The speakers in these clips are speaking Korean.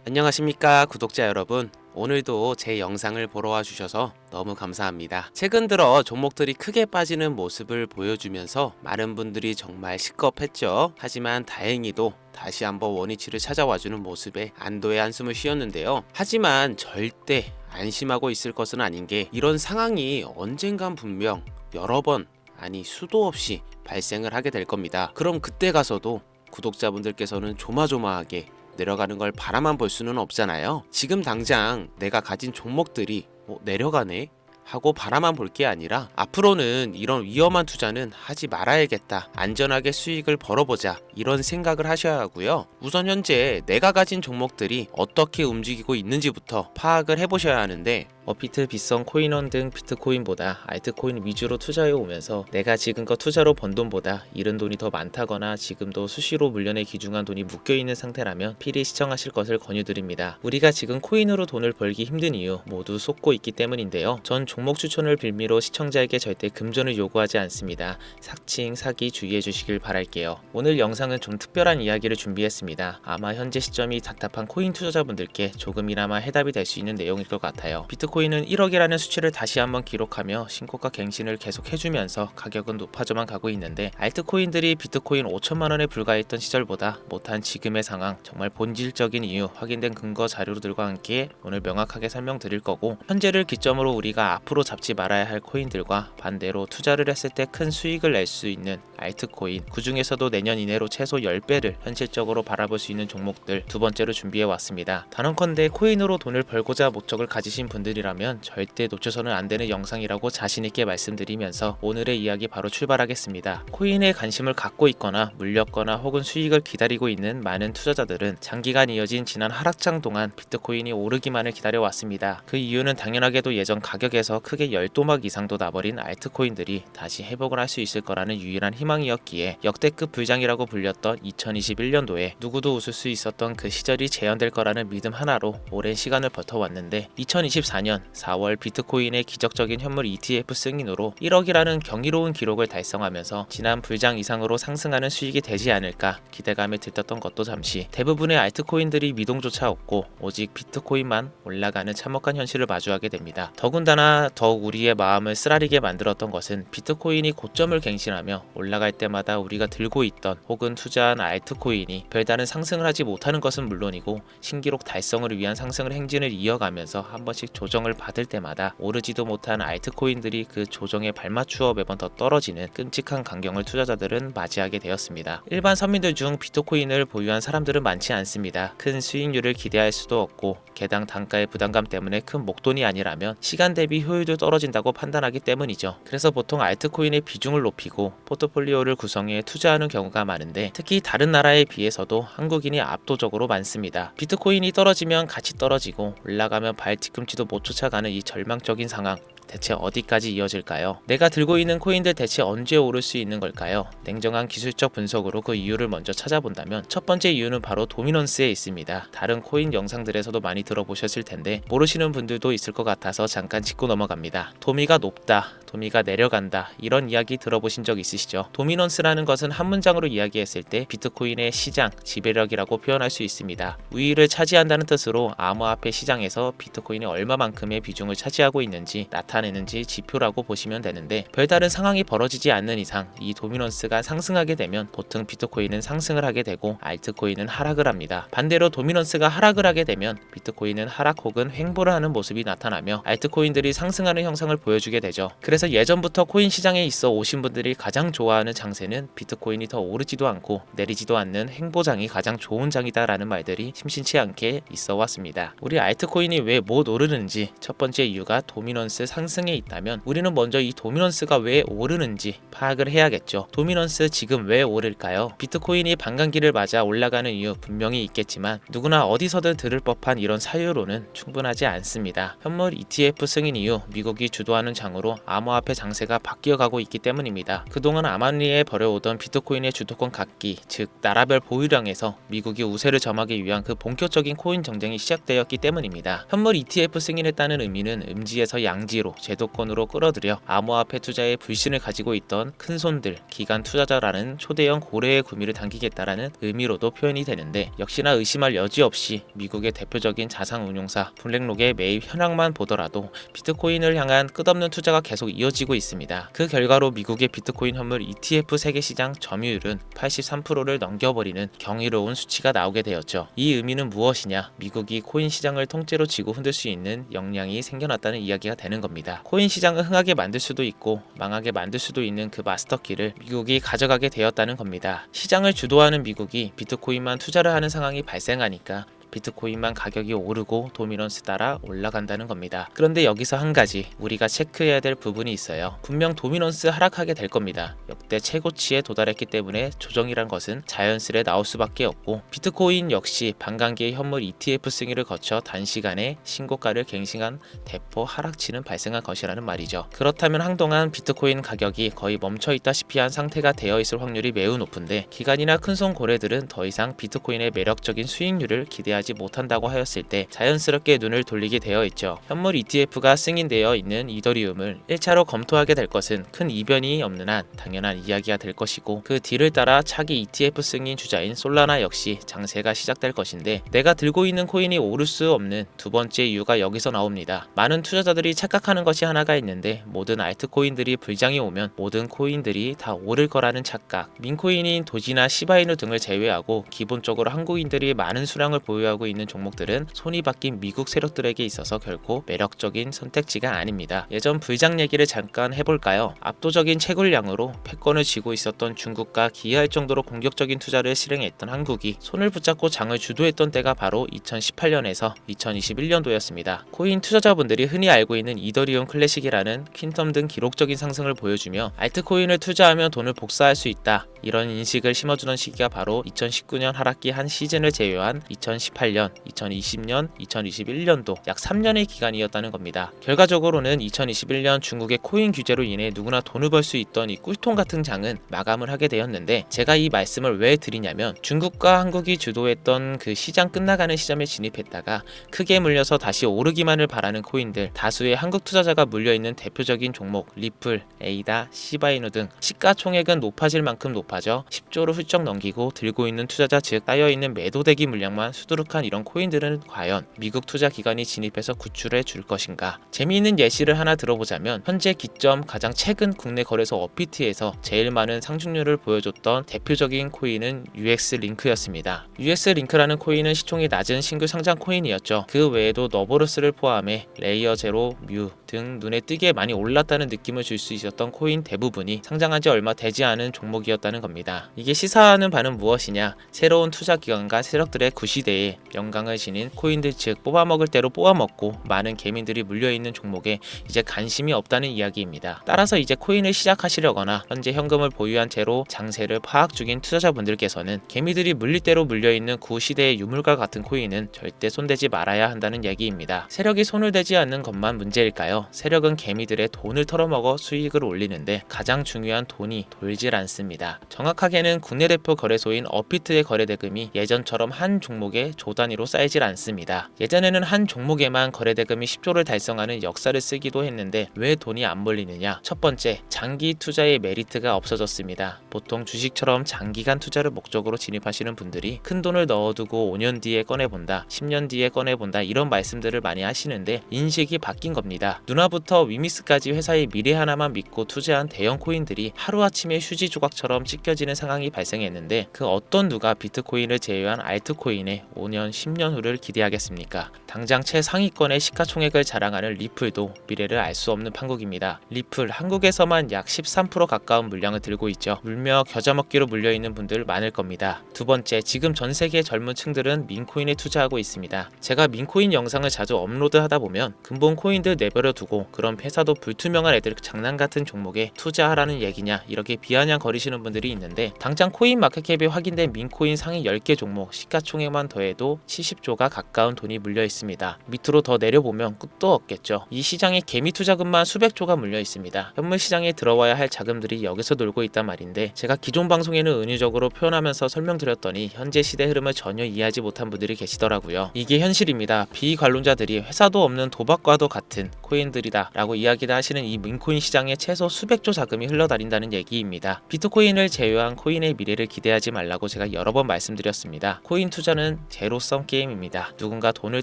안녕하십니까 구독자 여러분. 오늘도 제 영상을 보러 와주셔서 너무 감사합니다. 최근 들어 종목들이 크게 빠지는 모습을 보여주면서 많은 분들이 정말 시겁했죠. 하지만 다행히도 다시 한번 원위치를 찾아와주는 모습에 안도의 한숨을 쉬었는데요. 하지만 절대 안심하고 있을 것은 아닌 게, 이런 상황이 언젠간 분명 여러 번, 아니 수도 없이 발생을 하게 될 겁니다. 그럼 그때 가서도 구독자분들께서는 조마조마하게 내려가는 걸 바라만 볼 수는 없잖아요. 지금 당장 내가 가진 종목들이 내려가네 하고 바라만 볼 게 아니라, 앞으로는 이런 위험한 투자는 하지 말아야겠다, 안전하게 수익을 벌어보자, 이런 생각을 하셔야 하고요. 우선 현재 내가 가진 종목들이 어떻게 움직이고 있는지부터 파악을 해보셔야 하는데, 버피트, 빗성, 코인원 등 비트코인보다 알트코인 위주로 투자해 오면서 내가 지금껏 투자로 번 돈보다 잃은 돈이 더 많다거나 지금도 수시로 물련에 기중한 돈이 묶여있는 상태라면 필히 시청하실 것을 권유드립니다. 우리가 지금 코인으로 돈을 벌기 힘든 이유 모두 속고 있기 때문인데요. 전 종목 추천을 빌미로 시청자에게 절대 금전을 요구하지 않습니다. 삭칭, 사기 주의해 주시길 바랄게요. 오늘 영상은 좀 특별한 이야기를 준비했습니다. 아마 현재 시점이 답답한 코인 투자자분들께 조금이나마 해답이 될 수 있는 내용일 것 같아요. 비트코인은 1억이라는 수치를 다시 한번 기록하며 신고가 갱신을 계속 해주면서 가격은 높아져만 가고 있는데, 알트코인들이 비트코인 5천만원에 불과했던 시절보다 못한 지금의 상황, 정말 본질적인 이유, 확인된 근거 자료들과 함께 오늘 명확하게 설명드릴 거고, 현재를 기점으로 우리가 앞으로 잡지 말아야 할 코인들과 반대로 투자를 했을 때 큰 수익을 낼 수 있는 알트코인, 그 중에서도 내년 이내로 최소 10배를 현실적으로 바라볼 수 있는 종목들 두 번째로 준비해 왔습니다. 단언컨대 코인으로 돈을 벌고자 목적을 가지신 분들이라면 절대 놓쳐서는 안 되는 영상이라고 자신있게 말씀드리면서 오늘의 이야기 바로 출발하겠습니다. 코인에 관심을 갖고 있거나 물렸거나 혹은 수익을 기다리고 있는 많은 투자자들은 장기간 이어진 지난 하락장 동안 비트코인이 오르기만을 기다려왔습니다. 그 이유는 당연하게도 예전 가격에서 크게 10도막 이상도 나버린 알트코인들이 다시 회복을 할 수 있을 거라는 유일한 희망이었기에, 역대급 불장이라고 불렸던 2021년도에 누구도 웃을 수 있었던 그 시절이 재현될 거라는 믿음 하나로 오랜 시간을 버텨왔는데, 2024년 4월 비트코인의 기적적인 현물 ETF 승인으로 1억이라는 경이로운 기록을 달성하면서 지난 불장 이상으로 상승하는 수익이 되지 않을까 기대감에 들떴던 것도 잠시, 대부분의 알트코인들이 미동조차 없고 오직 비트코인만 올라가는 참혹한 현실을 마주하게 됩니다. 더군다나 더욱 우리의 마음을 쓰라리게 만들었던 것은, 비트코인이 고점을 갱신하며 올라갈 때마다 우리가 들고 있던 혹은 투자한 알트코인이 별다른 상승을 하지 못하는 것은 물론이고, 신기록 달성을 위한 상승을 행진을 이어가면서 한 번씩 조정을 받을 때마다 오르지도 못한 알트코인들이 그 조정에 발맞추어 매번 더 떨어지는 끔찍한 광경을 투자자들은 맞이하게 되었습니다. 일반 서민들 중 비트코인을 보유한 사람들은 많지 않습니다. 큰 수익률을 기대할 수도 없고, 개당 단가의 부담감 때문에 큰 목돈이 아니라면 시간 대비 효율도 떨어진다고 판단하기 때문이죠. 그래서 보통 알트코인의 비중을 높이고 포트폴리오를 구성해 투자하는 경우가 많은데, 특히 다른 나라에 비해서도 한국인이 압도적으로 많습니다. 비트코인이 떨어지면 같이 떨어지고 올라가면 발 뒤꿈치도 못 쫓아가는 이 절망적인 상황, 대체 어디까지 이어질까요? 내가 들고 있는 코인들 대체 언제 오를 수 있는 걸까요? 냉정한 기술적 분석으로 그 이유를 먼저 찾아본다면, 첫 번째 이유는 바로 도미넌스에 있습니다. 다른 코인 영상들에서도 많이 들어보셨을 텐데 모르시는 분들도 있을 것 같아서 잠깐 짚고 넘어갑니다. 도미가 높다, 도미가 내려간다, 이런 이야기 들어보신 적 있으시죠? 도미넌스라는 것은 한 문장으로 이야기했을 때 비트코인의 시장, 지배력이라고 표현할 수 있습니다. 우위를 차지한다는 뜻으로 암호화폐 시장에서 비트코인이 얼마만큼의 비중을 차지하고 있는지 나타내는지 지표라고 보시면 되는데, 별다른 상황이 벌어지지 않는 이상 이 도미넌스가 상승하게 되면 보통 비트코인은 상승을 하게 되고 알트코인은 하락을 합니다. 반대로 도미넌스가 하락을 하게 되면 비트코인은 하락 혹은 횡보를 하는 모습이 나타나며 알트코인들이 상승하는 형상을 보여주게 되죠. 그래서 예전부터 코인 시장에 있어 오신 분들이 가장 좋아하는 장세는 비트코인이 더 오르지도 않고 내리지도 않는 횡보장이 가장 좋은 장이다라는 말들이 심심치 않게 있어 왔습니다. 우리 알트코인이 왜 못 오르는지 첫 번째 이유가 도미넌스 상승에 있다면, 우리는 먼저 이 도미넌스가 왜 오르는지 파악을 해야겠죠. 도미넌스 지금 왜 오를까요? 비트코인이 반감기를 맞아 올라가는 이유 분명히 있겠지만, 누구나 어디서든 들을 법한 이런 사유로는 충분하지 않습니다. 현물 ETF 승인 이후 미국이 주도하는 장으로 암호화폐 장세가 바뀌어가고 있기 때문입니다. 그동안 암암리에 벌여오던 비트코인의 주도권 갖기, 즉 나라별 보유량에서 미국이 우세를 점하기 위한 그 본격적인 코인 정쟁이 시작되었기 때문입니다. 현물 ETF 승인했다는 의미는 음지에서 양지로, 제도권으로 끌어들여 암호화폐 투자에 불신을 가지고 있던 큰손들, 기관 투자자라는 초대형 고래의 구미를 당기겠다라는 의미로도 표현이 되는데, 역시나 의심할 여지 없이 미국의 대표적인 자산운용사 블랙록의 매입 현황만 보더라도 비트코인을 향한 끝없는 투자가 계속 이어지고 있습니다. 그 결과로 미국의 비트코인 현물 ETF 세계시장 점유율은 83%를 넘겨버리는 경이로운 수치가 나오게 되었죠. 이 의미는 무엇이냐? 미국이 코인 시장을 통째로 쥐고 흔들 수 있는 역량이 생겨났다는 이야기가 되는 겁니다. 코인 시장을 흥하게 만들 수도 있고 망하게 만들 수도 있는 그 마스터키를 미국이 가져가게 되었다는 겁니다. 시장을 주도하는 미국이 비트코인만 투자를 하는 상황이 발생하니까 비트코인만 가격이 오르고 도미넌스 따라 올라간다는 겁니다. 그런데 여기서 한 가지 우리가 체크해야 될 부분이 있어요. 분명 도미넌스 하락하게 될 겁니다. 역대 최고치에 도달했기 때문에 조정이란 것은 자연스레 나올 수밖에 없고, 비트코인 역시 반감기의 현물 ETF 승인을 거쳐 단시간에 신고가를 갱신한 대폭 하락치는 발생한 것이라는 말이죠. 그렇다면 한동안 비트코인 가격이 거의 멈춰있다시피 한 상태가 되어 있을 확률이 매우 높은데, 기관이나 큰손 고래들은 더 이상 비트코인의 매력적인 수익률을 기대하지 못한다고 하였을 때 자연스럽게 눈을 돌리게 되어 있죠. 현물 ETF가 승인되어 있는 이더리움을 1차로 검토하게 될 것은 큰 이변이 없는 한 당연한 이야기가 될 것이고, 그 뒤를 따라 차기 ETF 승인 주자인 솔라나 역시 장세가 시작될 것인데, 내가 들고 있는 코인이 오를 수 없는 두 번째 이유가 여기서 나옵니다. 많은 투자자들이 착각하는 것이 하나가 있는데, 모든 알트코인들이 불장이 오면 모든 코인들이 다 오를 거라는 착각. 민코인인 도지나 시바이누 등을 제외하고 기본적으로 한국인들이 많은 수량을 보유하고 있는 종목들은 손이 바뀐 미국 세력들에게 있어서 결코 매력적인 선택지가 아닙니다. 예전 불장 얘기를 잠깐 해볼까요? 압도적인 채굴량으로 패권을 쥐고 있었던 중국과 기이할 정도로 공격적인 투자를 실행했던 한국이 손을 붙잡고 장을 주도했던 때가 바로 2018년에서 2021년도였습니다. 코인 투자자분들이 흔히 알고 있는 이더리움 클래식이라는 퀸텀 등 기록적인 상승을 보여주며 알트코인을 투자하면 돈을 복사할 수 있다, 이런 인식을 심어주던 시기가 바로 2019년 하락기 한 시즌을 제외한 2018년, 2020년, 2021년도 약 3년의 기간이었다는 겁니다. 결과적으로는 2021년 중국의 코인 규제로 인해 누구나 돈을 벌 수 있던 이 꿀통 같은 장은 마감을 하게 되었는데, 제가 이 말씀을 왜 드리냐면, 중국과 한국이 주도했던 그 시장 끝나가는 시점에 진입했다가 크게 물려서 다시 오르기만을 바라는 코인들, 다수의 한국 투자자가 물려있는 대표적인 종목 리플, 에이다, 시바이누 등 시가총액은 높아질 만큼 높아져 10조를 훌쩍 넘기고 들고 있는 투자자, 즉 따여있는 매도대기 물량만 수두룩한 이런 코인들은 과연 미국 투자 기관이 진입해서 구출해 줄 것인가? 재미있는 예시를 하나 들어보자면, 현재 기점 가장 최근 국내 거래소 업비트에서 제일 많은 상승률을 보여줬던 대표적인 코인은 UX링크였습니다. UX링크라는 코인은 시총이 낮은 신규 상장 코인이었죠. 그 외에도 너버러스를 포함해 레이어 제로, 뮤 등 눈에 띄게 많이 올랐다는 느낌을 줄 수 있었던 코인 대부분이 상장한 지 얼마 되지 않은 종목이었다는 겁니다. 이게 시사하는 바는 무엇이냐? 새로운 투자 기관과 세력들의 구시대에 영광을 지닌 코인들, 즉 뽑아먹을 대로 뽑아먹고 많은 개민들이 물려있는 종목에 이제 관심이 없다는 이야기입니다. 따라서 이제 코인을 시작하시려거나 현재 현금을 보유한 채로 장세를 파악 중인 투자자분들께서는 개미들이 물릴 대로 물려있는 구시대의 유물과 같은 코인은 절대 손대지 말아야 한다는 얘기입니다. 세력이 손을 대지 않는 것만 문제일까요? 세력은 개미들의 돈을 털어먹어 수익을 올리는데 가장 중요한 돈이 돌질 않습니다. 정확하게는 국내 대표 거래소인 업비트의 거래대금이 예전처럼 한 종목에 조 단위로 쌓이질 않습니다. 예전에는 한 종목에만 거래대금이 10조를 달성하는 역사를 쓰기도 했는데, 왜 돈이 안 몰리느냐? 첫 번째, 장기 투자의 메리트가 없어졌습니다. 보통 주식처럼 장기간 투자를 목적으로 진입하시는 분들이 큰 돈을 넣어두고 5년 뒤에 꺼내본다, 10년 뒤에 꺼내본다, 이런 말씀들을 많이 하시는데 인식이 바뀐 겁니다. 누나부터 위미스까지 회사의 미래 하나만 믿고 투자한 대형 코인들이 하루아침에 휴지 조각처럼 찢겨지는 상황이 발생했는데, 그 어떤 누가 비트코인을 제외한 알트코인의 5년, 10년 후를 기대하겠습니까? 당장 최상위권의 시가총액을 자랑하는 리플도 미래를 알 수 없는 판국입니다. 리플, 한국에서만 약 13% 가까운 물량을 들고 있죠. 물며 겨자 먹기로 물려있는 분들 많을 겁니다. 두 번째, 지금 전 세계 젊은 층들은 민코인에 투자하고 있습니다. 제가 민코인 영상을 자주 업로드하다 보면 근본 코인들 내버려 두고 그런 회사도 불투명한 애들 장난 같은 종목에 투자하라는 얘기냐, 이렇게 비아냥거리시는 분들이 있는데, 당장 코인 마켓캡이 확인된 민코인 상위 10개 종목 시가총액만 더해도 70조가 가까운 돈이 물려 있습니다. 밑으로 더 내려보면 끝도 없겠죠. 이 시장에 개미 투자금만 수백조가 물려 있습니다. 현물 시장에 들어와야 할 자금들이 여기서 놀고 있단 말인데, 제가 기존 방송에는 은유적으로 표현하면서 설명드렸더니 현재 시대 흐름을 전혀 이해하지 못한 분들이 계시더라고요. 이게 현실입니다. 비관론자들이 회사도 없는 도박과도 같은 코인들이다 라고 이야기를 하시는 이 민코인 시장에 최소 수백조 자금이 흘러다닌다는 얘기입니다. 비트코인을 제외한 코인의 미래를 기대하지 말라고 제가 여러 번 말씀드렸습니다. 코인 투자는 제로섬 게임입니다. 누군가 돈을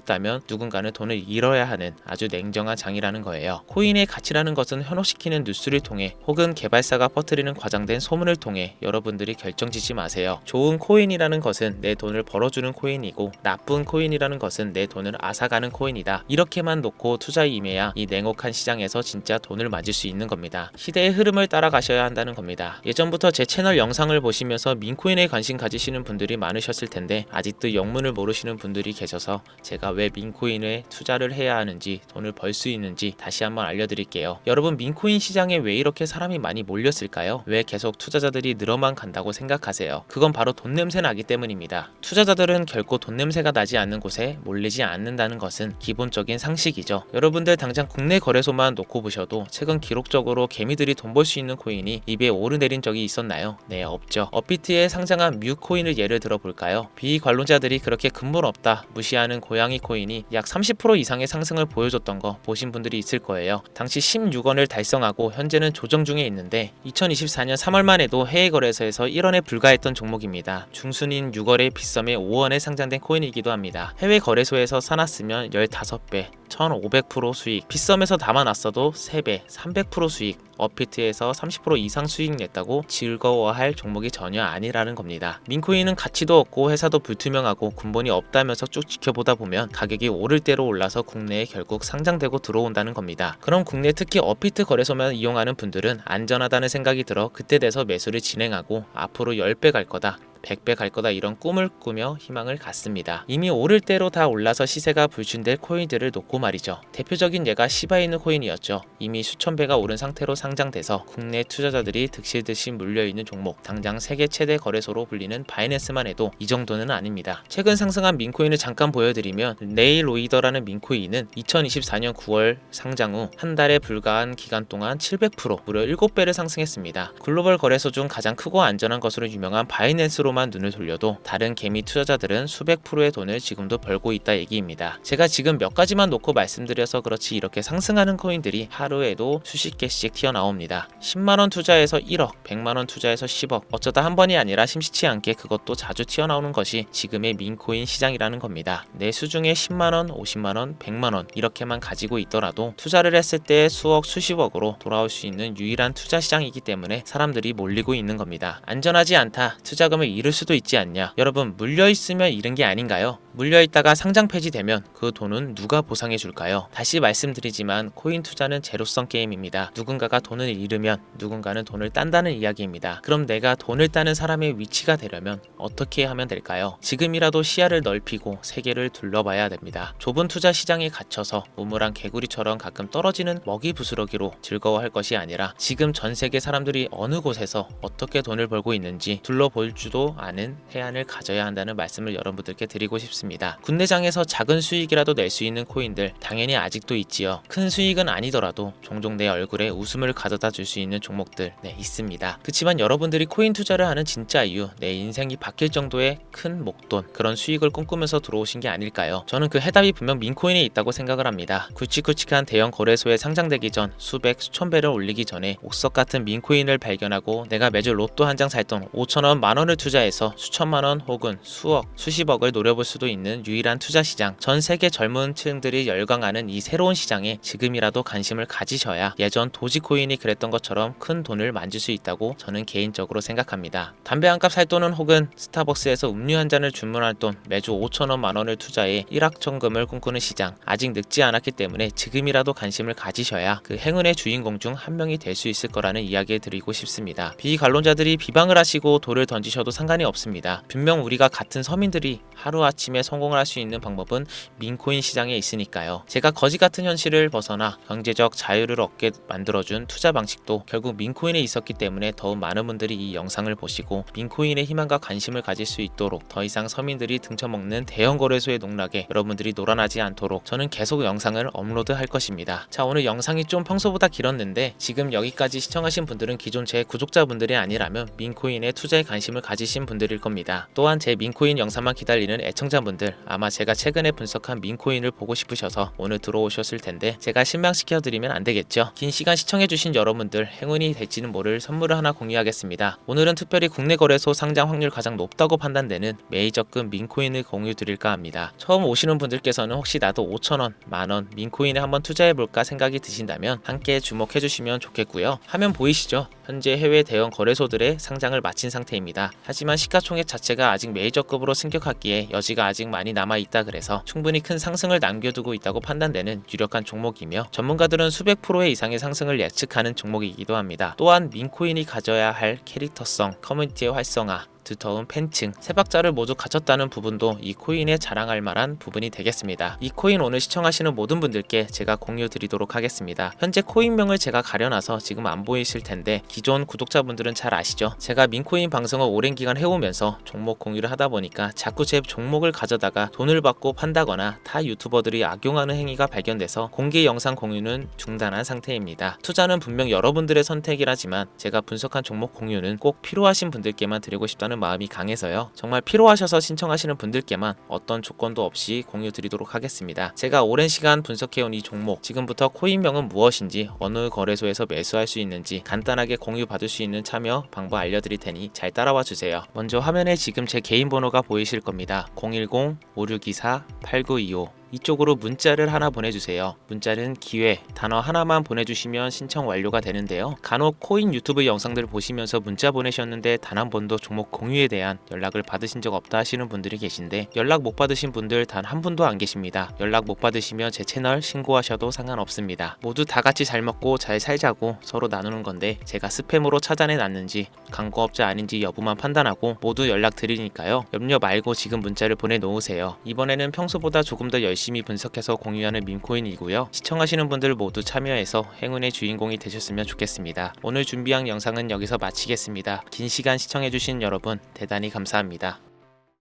따면 누군가는 돈을 잃어야 하는 아주 냉정한 장이라는 거예요. 코인의 가치라는 것은 현혹시키는 뉴스를 통해 혹은 개발사가 퍼뜨리는 과장된 소문을 통해 여러분들이 결정짓지 마세요. 좋은 코인이라는 것은 내 돈을 벌어주는 코인이고 나쁜 코인이라는 것은 내 돈을 앗아가는 코인이다. 이렇게만 놓고 투자에 임해야 이 냉혹한 시장에서 진짜 돈을 맞을 수 있는 겁니다. 시대의 흐름을 따라가셔야 한다는 겁니다. 예전부터 제 채널 영상을 보시면서 민코인에 관심 가지시는 분들이 많으셨을 텐데 아직도 영문을 모르시는 분들이 계셔서 제가 왜 민코인에 투자를 해야 하는지 돈을 벌 수 있는지 다시 한번 알려드릴게요. 여러분, 민코인 시장에 왜 이렇게 사람이 많이 몰렸을까요? 왜 계속 투자자들이 늘어만 간다고 생각하세요? 그건 바로 돈 냄새 나기 때문입니다. 투자자들은 결코 돈 냄새가 나지 않는 곳에 몰리지 않는다는 것은 기본적인 상식이죠. 여러분들 당장 국내 거래소만 놓고 보셔도 최근 기록적으로 개미들이 돈 벌 수 있는 코인이 입에 오르내린 적이 있었나요? 네, 없죠. 업비트에 상장한 뮤 코인을 예를 들어 볼까요? 비관론자들이 그렇게 근본 없다 무시하는 고양이 코인이 약 30% 이상의 상승을 보여줬던 거 보신 분들이 있을 거예요. 당시 16원을 달성하고 현재는 조정 중에 있는데 2024년 3월만 해도 해외 거래소에서 1원에 불과했던 종목입니다. 중순인 6월에 빗썸에 5원에 상장된 코인이기도 합니다. 해외 거래소에서 사놨으면 15배 1500% 수익, 빗썸에서 담아놨어도 3배 300% 수익, 업비트에서 30% 이상 수익 냈다고 즐거워할 종목이 전혀 아니라는 겁니다. 민코인은 가치도 없고 회사도 불투명하고 근본이 없다면서 쭉 지켜보다 보면 가격이 오를 대로 올라서 국내에 결국 상장되고 들어온다는 겁니다. 그럼 국내 특히 업비트 거래소만 이용하는 분들은 안전하다는 생각이 들어 그때 돼서 매수를 진행하고 앞으로 10배 갈 거다 100배 갈 거다 이런 꿈을 꾸며 희망을 갖습니다. 이미 오를 대로 다 올라서 시세가 불준될 코인들을 놓고 말이죠. 대표적인 예가 시바이누 코인이었죠. 이미 수천 배가 오른 상태로 상장돼서 국내 투자자들이 득실득실 물려있는 종목, 당장 세계 최대 거래소로 불리는 바이낸스만 해도 이 정도는 아닙니다. 최근 상승한 민코인을 잠깐 보여드리면 네일로이더라는 민코인은 2024년 9월 상장 후 한 달에 불과한 기간 동안 700% 무려 7배를 상승했습니다. 글로벌 거래소 중 가장 크고 안전한 것으로 유명한 바이낸스로 만 눈을 돌려도 다른 개미 투자자들은 수백 프로의 돈을 지금도 벌고 있다 얘기입니다. 제가 지금 몇 가지만 놓고 말씀드려서 그렇지 이렇게 상승하는 코인들이 하루에도 수십 개씩 튀어나옵니다. 10만원 투자해서 1억, 100만원 투자해서 10억, 어쩌다 한 번이 아니라 심시치 않게 그것도 자주 튀어나오는 것이 지금의 민코인 시장이라는 겁니다. 내 수중에 10만원, 50만원, 100만원 이렇게만 가지고 있더라도 투자를 했을 때 수억, 수십억으로 돌아올 수 있는 유일한 투자 시장이기 때문에 사람들이 몰리고 있는 겁니다. 안전하지 않다, 투자금을 잃을 수도 있지 않냐. 여러분, 물려있으면 잃은 게 아닌가요? 물려있다가 상장 폐지되면 그 돈은 누가 보상해 줄까요? 다시 말씀드리지만 코인 투자는 제로섬 게임입니다. 누군가가 돈을 잃으면 누군가는 돈을 딴다는 이야기입니다. 그럼 내가 돈을 따는 사람의 위치가 되려면 어떻게 하면 될까요? 지금이라도 시야를 넓히고 세계를 둘러봐야 됩니다. 좁은 투자 시장에 갇혀서 우물한 개구리처럼 가끔 떨어지는 먹이 부스러기로 즐거워할 것이 아니라 지금 전 세계 사람들이 어느 곳에서 어떻게 돈을 벌고 있는지 둘러볼 줄도 아는 해안을 가져야 한다는 말씀을 여러분들께 드리고 싶습니다. 군내장에서 작은 수익이라도 낼 수 있는 코인들 당연히 아직도 있지요. 큰 수익은 아니더라도 종종 내 얼굴에 웃음을 가져다 줄 수 있는 종목들 있습니다. 그치만 여러분들이 코인 투자를 하는 진짜 이유, 내 인생이 바뀔 정도의 큰 목돈, 그런 수익을 꿈꾸면서 들어오신 게 아닐까요? 저는 그 해답이 분명 민코인에 있다고 생각을 합니다. 굵직굵직한 대형 거래소에 상장되기 전 수백 수천 배를 올리기 전에 옥석 같은 민코인을 발견하고 내가 매주 로또 한 장 살 돈 5천원 만원을 투자해서 수천만원 혹은 수억 수십억을 노려볼 수도 있는 유일한 투자 시장, 전 세계 젊은 층들이 열광하는 이 새로운 시장에 지금이라도 관심을 가지셔야 예전 도지코인이 그랬던 것처럼 큰 돈을 만질 수 있다고 저는 개인적으로 생각합니다. 담배 한 값 살 돈은 혹은 스타벅스에서 음료 한 잔을 주문할 돈 매주 5천원 만원을 투자해 일확천금을 꿈꾸는 시장, 아직 늙지 않았기 때문에 지금이라도 관심을 가지셔야 그 행운의 주인공 중 한 명이 될 수 있을 거라는 이야기를 드리고 싶습니다. 비관론자들이 비방을 하시고 돌을 던지셔도 상관이 없습니다. 분명 우리가 같은 서민들이 하루아침에 성공을 할 수 있는 방법은 민코인 시장에 있으니까요. 제가 거지 같은 현실을 벗어나 경제적 자유를 얻게 만들어준 투자 방식도 결국 민코인에 있었기 때문에 더욱 많은 분들이 이 영상을 보시고 민코인의 희망과 관심을 가질 수 있도록 더 이상 서민들이 등쳐먹는 대형 거래소의 농락에 여러분들이 놀아나지 않도록 저는 계속 영상을 업로드할 것입니다. 자, 오늘 영상이 좀 평소보다 길었는데 지금 여기까지 시청하신 분들은 기존 제 구독자분들이 아니라면 민코인에 투자에 관심을 가지신 분들일 겁니다. 또한 제 민코인 영상만 기다리는 애청자분들 분들 아마 제가 최근에 분석한 민코인을 보고 싶으셔서 오늘 들어오셨을 텐데 제가 실망시켜 드리면 안 되겠죠. 긴 시간 시청해주신 여러분들 행운이 될지는 모를 선물을 하나 공유하겠습니다. 오늘은 특별히 국내 거래소 상장 확률 가장 높다고 판단되는 메이저급 민코인을 공유 드릴까 합니다. 처음 오시는 분들께서는 혹시 나도 5,000원, 만원 민코인에 한번 투자해볼까 생각이 드신다면 함께 주목해주시면 좋겠고요. 화면 보이시죠? 현재 해외 대형 거래소들의 상장을 마친 상태입니다. 하지만 시가총액 자체가 아직 메이저급으로 승격하기에 여지가 아직 많이 남아있다 그래서 충분히 큰 상승을 남겨두고 있다고 판단되는 유력한 종목이며 전문가들은 수백 프로의 이상의 상승을 예측하는 종목이기도 합니다. 또한 민코인이 가져야 할 캐릭터성, 커뮤니티의 활성화, 두터운 팬층, 세 박자를 모두 갖췄다는 부분도 이 코인에 자랑할 만한 부분이 되겠습니다. 이 코인 오늘 시청하시는 모든 분들께 제가 공유 드리도록 하겠습니다. 현재 코인명을 제가 가려놔서 지금 안 보이실 텐데 기존 구독자분들은 잘 아시죠? 제가 민코인 방송을 오랜 기간 해오면서 종목 공유를 하다 보니까 자꾸 제 종목을 가져다가 돈을 받고 판다거나 타 유튜버들이 악용하는 행위가 발견돼서 공개 영상 공유는 중단한 상태입니다. 투자는 분명 여러분들의 선택이라지만 제가 분석한 종목 공유는 꼭 필요하신 분들께만 드리고 싶다는 마음이 강해서요. 정말 필요하셔서 신청하시는 분들께만 어떤 조건도 없이 공유 드리도록 하겠습니다. 제가 오랜 시간 분석해온 이 종목, 지금부터 코인명은 무엇인지, 어느 거래소에서 매수할 수 있는지 간단하게 공유 받을 수 있는 참여 방법 알려드릴 테니 잘 따라와 주세요. 먼저 화면에 지금 제 개인 번호가 보이실 겁니다. 010-5624-8925 이쪽으로 문자를 하나 보내주세요. 문자는 기회, 단어 하나만 보내주시면 신청 완료가 되는데요. 간혹 코인 유튜브 영상들 보시면서 문자 보내셨는데 단 한 번도 종목 공유에 대한 연락을 받으신 적 없다 하시는 분들이 계신데 연락 못 받으신 분들 단 한 분도 안 계십니다. 연락 못 받으시면 제 채널 신고하셔도 상관없습니다. 모두 다 같이 잘 먹고 잘 살자고 서로 나누는 건데 제가 스팸으로 찾아내 놨는지 광고업자 아닌지 여부만 판단하고 모두 연락 드리니까요. 염려 말고 지금 문자를 보내놓으세요. 이번에는 평소보다 조금 더 열심히 분석해서 공유하는 민코인이고요. 시청하시는 분들 모두 참여해서 행운의 주인공이 되셨으면 좋겠습니다. 오늘 준비한 영상은 여기서 마치겠습니다. 긴 시간 시청해주신 여러분 대단히 감사합니다.